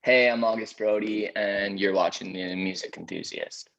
Hey, I'm BRODIE, and you're watching the Music Enthusiast.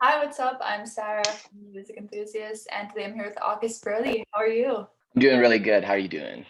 Hi, what's up? I'm Sarah from the Music Enthusiast, and today I'm here with BRODIE. How are you? I'm doing really good. How are you doing?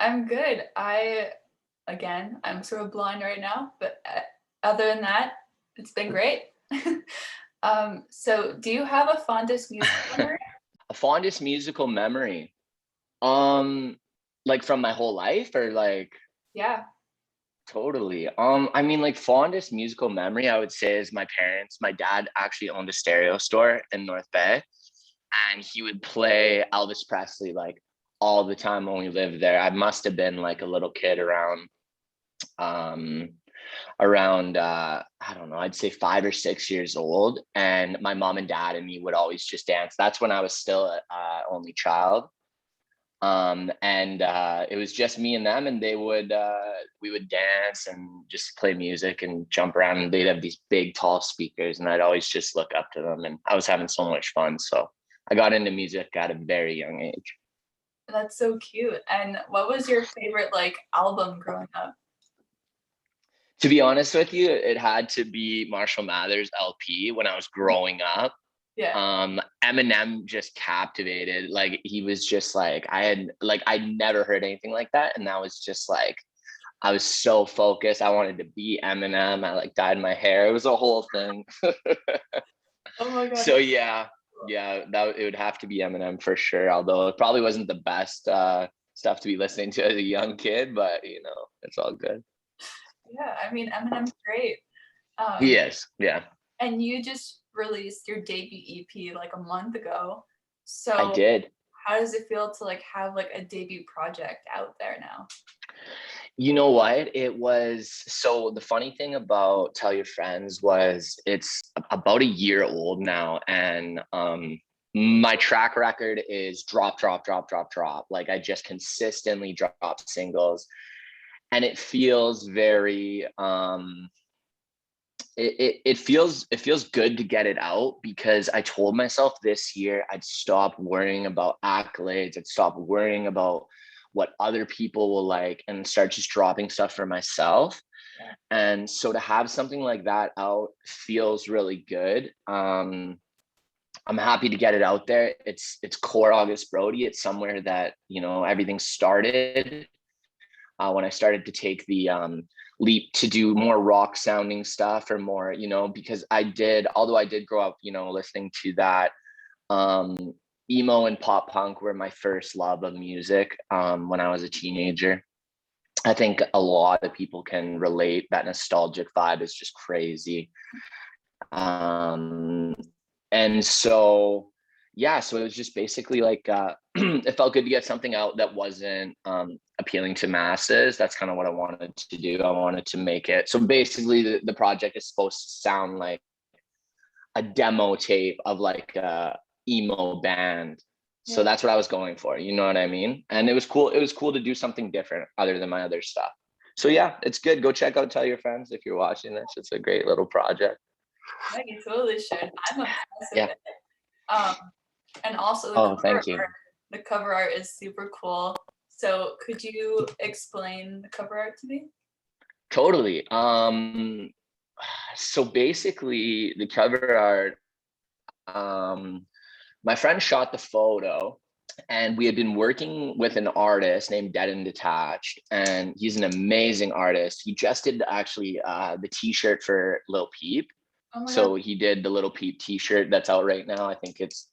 I'm good. I'm sort of blind right now, but other than that, it's been great. So do you have a fondest music memory? A fondest musical memory? Like from my whole life or like Yeah. totally. I mean, like fondest musical memory, I would say is my parents. My dad actually owned a stereo store in North Bay, and he would play Elvis Presley like all the time when we lived there. I must have been like a little kid um I don't know, I'd say 5 or 6 years old, and my mom and dad and me would always just dance. That's when I was still a only child. And it was just me and them, and we would dance and just play music and jump around, and they'd have these big tall speakers, and I'd always just look up to them, and I was having so much fun. So I got into music at a very young age. That's so cute. And what was your favorite album growing up? To be honest with you, it had to be Marshall Mathers LP when I was growing up. Yeah. Eminem just captivated. Like he was just like I'd never heard anything like that, and that was just like I was so focused. I wanted to be Eminem. I like dyed my hair. It was a whole thing. Oh my God. So yeah, it would have to be Eminem for sure. Although it probably wasn't the best stuff to be listening to as a young kid, but it's all good. Yeah, I mean, Eminem's great. Yes, yeah, And you just released your debut EP like a month ago. I So did. how does it feel to have a debut project out there now? You know what? It was so the funny thing about Tell Your Friends was it's about a year old now, and my track record is drop, drop, drop, drop, drop. Like I just consistently drop singles, and it feels very it feels good to get it out, because I told myself this year I'd stop worrying about accolades, I'd stop worrying about what other people will like, and start just dropping stuff for myself. And so to have something like that out feels really good. I'm happy to get it out there. It's core August Brody. It's somewhere that everything started when I started to take the leap to do more rock sounding stuff, or more, because although I did grow up, listening to that, emo and pop punk were my first love of music when I was a teenager. I think a lot of people can relate. That nostalgic vibe is just crazy. Um, and so, yeah, so it was just basically like, it felt good to get something out that wasn't appealing to masses. That's kind of what I wanted to do. I wanted to make it. So basically the project is supposed to sound like a demo tape of like a emo band. So that's what I was going for. You know what I mean? And it was cool. It was cool to do something different other than my other stuff. So yeah, it's good. Go check out Tell Your Friends if you're watching this. It's a great little project. Yeah, you totally should. I'm obsessed with Yeah. it. Um, and also Oh, thank you. the cover art is super cool. So could you explain the cover art to me? Totally. So basically the cover art, my friend shot the photo, and we had been working with an artist named Dead and Detached, and he's an amazing artist. He just did actually the t-shirt for Lil Peep. Oh my So God. he did the Little Peep t-shirt that's out right now. I think it's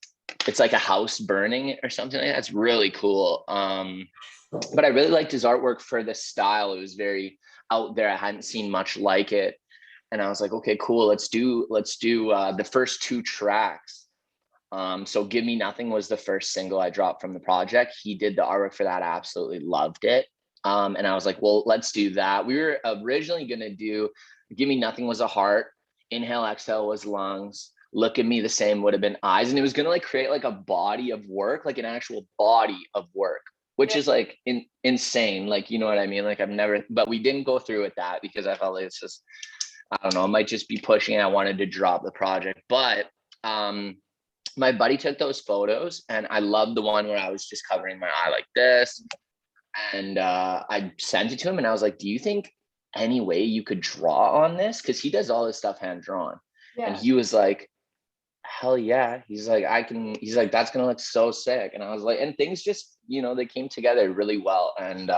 like a house burning or something like that. It's really cool. But I really liked his artwork for the style. It was very out there. I hadn't seen much like it. And I was like, okay, cool. Let's do the first two tracks. So Give Me Nothing was the first single I dropped from the project. He did the artwork for that. I absolutely loved it. And I was like, well, let's do that. We were originally going to do Give Me Nothing was a heart, Inhale, Exhale was lungs, Look at Me the Same would have been eyes. And it was going to like create like a body of work, like an actual body of work, which is like insane. Like, you know what I mean? Like but we didn't go through with that because I felt like it's just, I don't know, it might just be pushing. I wanted to drop the project, but my buddy took those photos, and I loved the one where I was just covering my eye like this. And I sent it to him, and I was like, do you think any way you could draw on this? Because he does all this stuff hand drawn. And Yeah. he was like, hell yeah. He's like, he's like, that's gonna look so sick. And I was like, and things just, they came together really well. And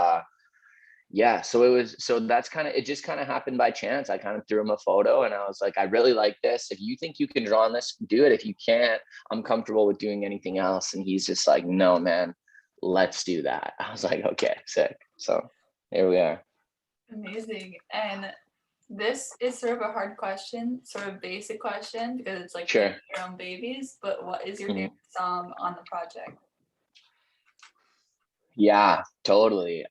yeah, so that's kind of, it just kind of happened by chance. I kind of threw him a photo, and I was like, I really like this. If you think you can draw on this, do it. If you can't, I'm comfortable with doing anything else. And he's just like, no, man, let's do that. I was like, okay, sick. So here we are. Amazing. And this is sort of a hard question, sort of basic question, because it's like Sure. your own babies, but what is your favorite song on the project? Yeah, totally.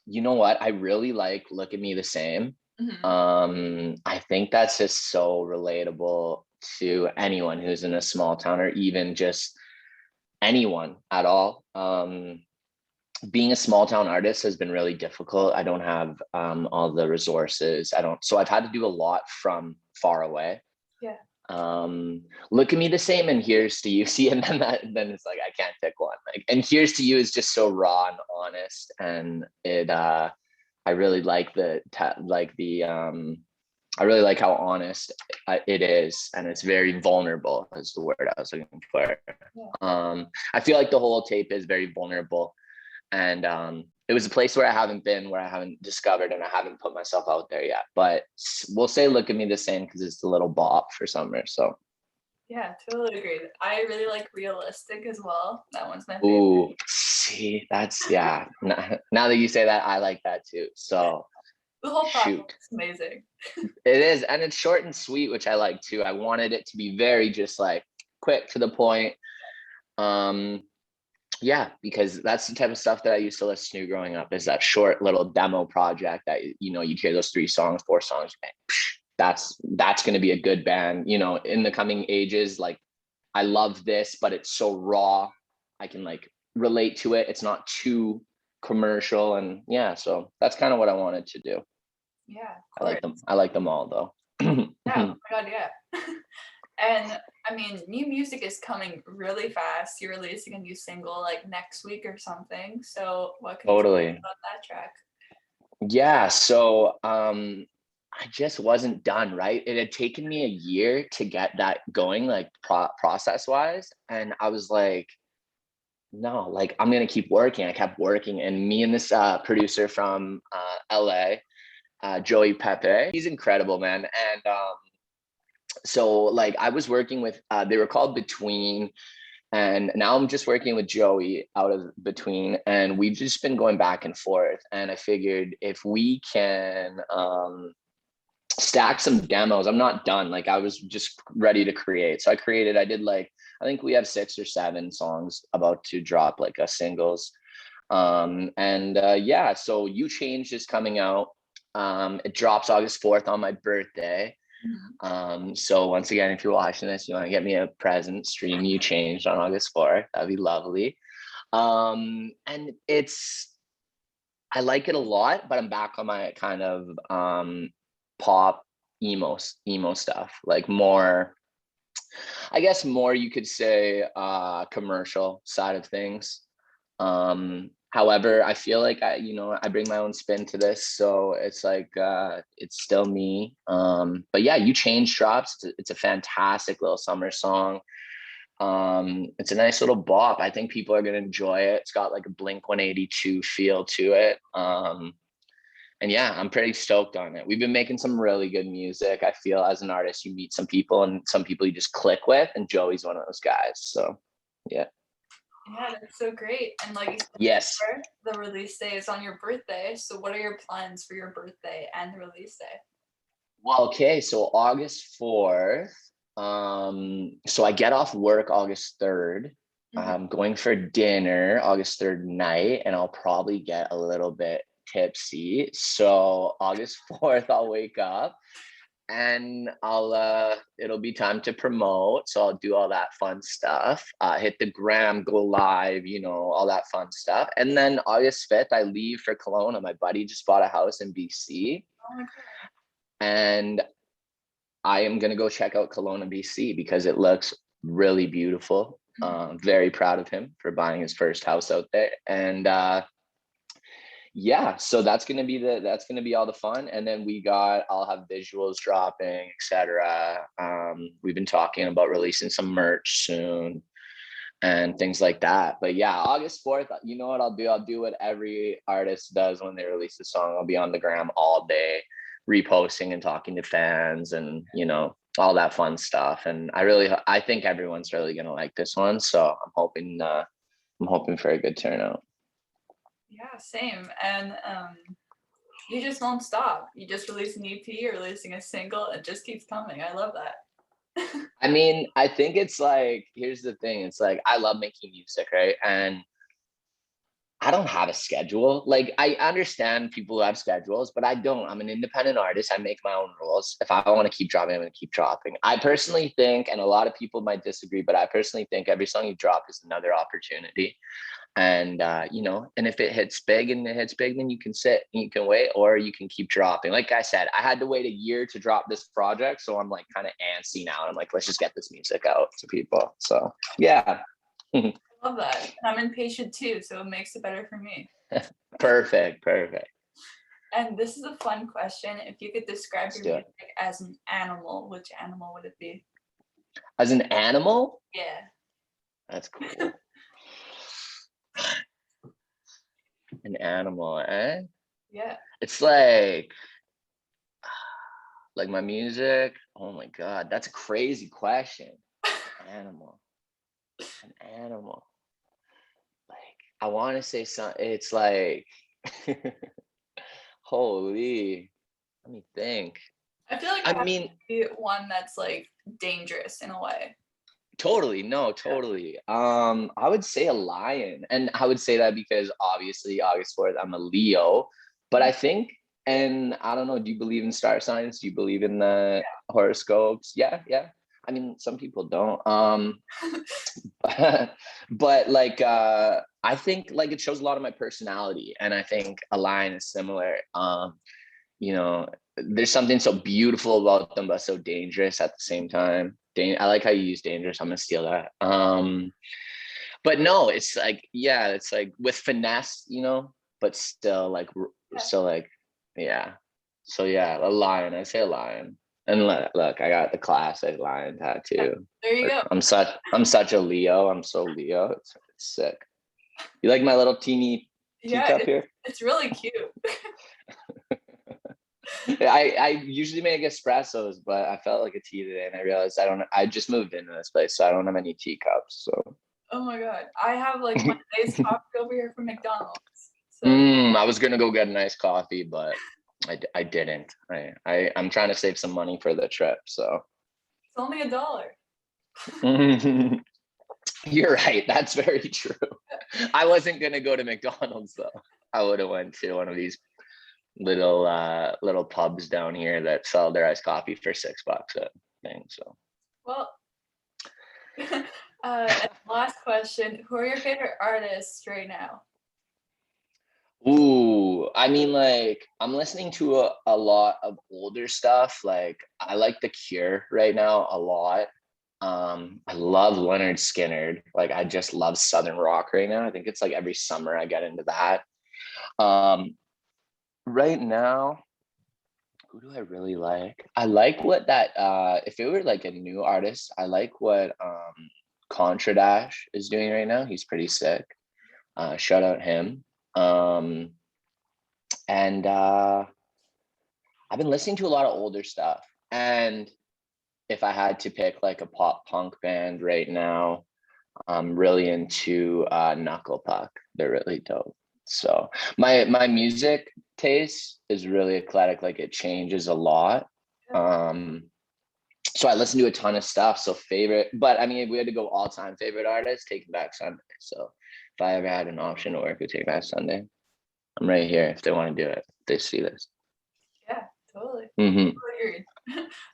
You know what? I really like Look at Me the Same. I think that's just so relatable to anyone who's in a small town, or even just anyone at all. Being a small town artist has been really difficult. I don't have all the resources. So I've had to do a lot from far away. Yeah. Look at Me the Same and Here's to You. See, and then it's like I can't pick one. Like, and Here's to You is just so raw and honest, and it I really like I really like how honest it is, and it's very vulnerable is the word I was looking for. Yeah. I feel like the whole tape is very vulnerable, and it was a place where I haven't been, where I haven't discovered, and I haven't put myself out there yet. But we'll say Look at Me the Same because it's the little bop for summer. So yeah, totally agree. I really like Realistic as well. That one's my favorite. Ooh, see, that's yeah. Now that you say that, I like that too. So the whole project is amazing. It is, and it's short and sweet, which I like too. I wanted it to be very just like quick to the point. Yeah, because that's the type of stuff that I used to listen to growing up, is that short little demo project that you'd hear those 3 songs, 4 songs. That's going to be a good band, in the coming ages. Like, I love this, but it's so raw. I can like relate to it. It's not too commercial, and yeah, so that's kind of what I wanted to do. Yeah, I like them all though. Yeah, oh my God, yeah. And I mean, new music is coming really fast. You're releasing a new single like next week or something. So what can you tell me about that track? Yeah, so I just wasn't done, right? It had taken me a year to get that going, like process wise. And I was like, no, like I'm gonna keep working. I kept working, and me and this producer from LA, Joey Pepe, he's incredible, man. And so like I was working with they were called Between, and now I'm just working with Joey out of Between, and we've just been going back and forth. And I figured if we can stack some demos, I'm not done. Like, I was just ready to create. So I did like, I think we have 6 or 7 songs about to drop, like a singles. Yeah, so You Changed is coming out. It drops August 4th on my birthday. So once again, if you're watching this, you want to get me a present, stream You Changed on August 4th. That'd be lovely. And I like it a lot, but I'm back on my kind of pop emo stuff, like more, I guess more you could say commercial side of things. However, I feel like I bring my own spin to this, so it's like it's still me. But yeah, You Change drops. It's a fantastic little summer song. It's a nice little bop. I think people are gonna enjoy it. It's got like a Blink 182 feel to it. And yeah, I'm pretty stoked on it. We've been making some really good music. I feel as an artist, you meet some people, and some people you just click with, and Joey's one of those guys. So yeah. Yeah, that's so great. And like you said, yes, the release day is on your birthday. So what are your plans for your birthday and the release day? Well, okay, so August 4th. So I get off work August 3rd. I'm going for dinner August 3rd night, and I'll probably get a little bit tipsy. So August 4th, I'll wake up, and it'll be time to promote. So I'll do all that fun stuff, hit the gram, go live, all that fun stuff. And then August 5th, I leave for Kelowna. My buddy just bought a house in BC. Oh my God. And I am going to go check out Kelowna, BC, because it looks really beautiful. Very proud of him for buying his first house out there. And yeah, so that's going to be all the fun. And then I'll have visuals dropping, etc. We've been talking about releasing some merch soon and things like that. But yeah, August 4th, you know what I'll do? I'll do what every artist does when they release a song. I'll be on the gram all day, reposting and talking to fans and, you know, all that fun stuff. And I think everyone's really going to like this one. So I'm hoping for a good turnout. Yeah, same. And you just won't stop. You just release an EP, you're releasing a single, it just keeps coming. I love that. I mean, I think it's like, here's the thing. It's like, I love making music, right? And I don't have a schedule. Like, I understand people who have schedules, but I don't. I'm an independent artist. I make my own rules. If I want to keep dropping, I'm going to keep dropping. I personally think, and a lot of people might disagree, but I personally think every song you drop is another opportunity. And, you know, and if it hits big, then you can sit and you can wait, or you can keep dropping. Like I said, I had to wait a year to drop this project. So I'm like kind of antsy now. I'm like, let's just get this music out to people. So yeah. I love that. I'm impatient too, so it makes it better for me. Perfect. And this is a fun question. If you could describe your music as an animal, which animal would it be? As an animal? Yeah. That's cool. An animal, eh? Yeah. It's like my music. Oh my God, that's a crazy question. Animal. An animal. Like, I want to say something. It's like, holy, let me think. I feel like I mean, one that's like dangerous in a way. Totally. I would say a lion. And I would say that because obviously August 4th, I'm a Leo. But I think, and I don't know, do you believe in star signs? Do you believe in the horoscopes? Yeah. I mean, some people don't. But like I think like it shows a lot of my personality. And I think a lion is similar. You know, there's something so beautiful about them, but so dangerous at the same time. I like how you use dangerous. I'm gonna steal that. But no, it's like, yeah, it's like with finesse, you know, but still like, yeah. So yeah, a lion. I say a lion. And look, I got the classic lion tattoo. There you go. I'm such a Leo. I'm so Leo. It's sick. You like my little teeny teacup here? It's really cute. I usually make espressos, but I felt like a tea today, and I realized I just moved into this place, so I don't have any teacups. So. Oh my God, I have like one nice coffee over here from McDonald's. So. I was gonna go get a nice coffee, but I didn't. I'm trying to save some money for the trip, so. It's only $1. You're right. That's very true. I wasn't gonna go to McDonald's though. I would have went to one of these little pubs down here that sell their iced coffee for $6 a thing. So. Well. Last question. Who are your favorite artists right now? Ooh, I mean, like, I'm listening to a lot of older stuff. Like, I like The Cure right now a lot. I love Leonard Skinner. Like, I just love Southern rock right now. I think it's like every summer I get into that. Right now, who do I really like? I like what that if it were like a new artist, I like what Contra Dash is doing right now. He's pretty sick. Shout out him. And I've been listening to a lot of older stuff. And if I had to pick like a pop punk band right now, I'm really into Knuckle Puck. They're really dope. So my music taste is really eclectic. Like, it changes a lot. So I listen to a ton of stuff. So but I mean, if we had to go all-time favorite artist, Taking Back Sunday. So if I ever had an option to work with Take Back Sunday, I'm right here if they want to do it. If they see this. Yeah, totally. Mm-hmm.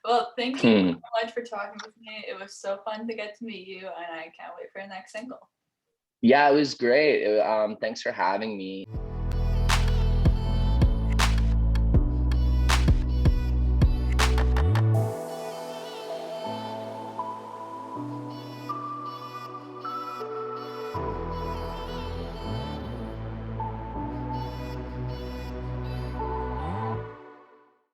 Well, thank you so much for talking with me. It was so fun to get to meet you, and I can't wait for the next single. Yeah, it was great. Thanks for having me.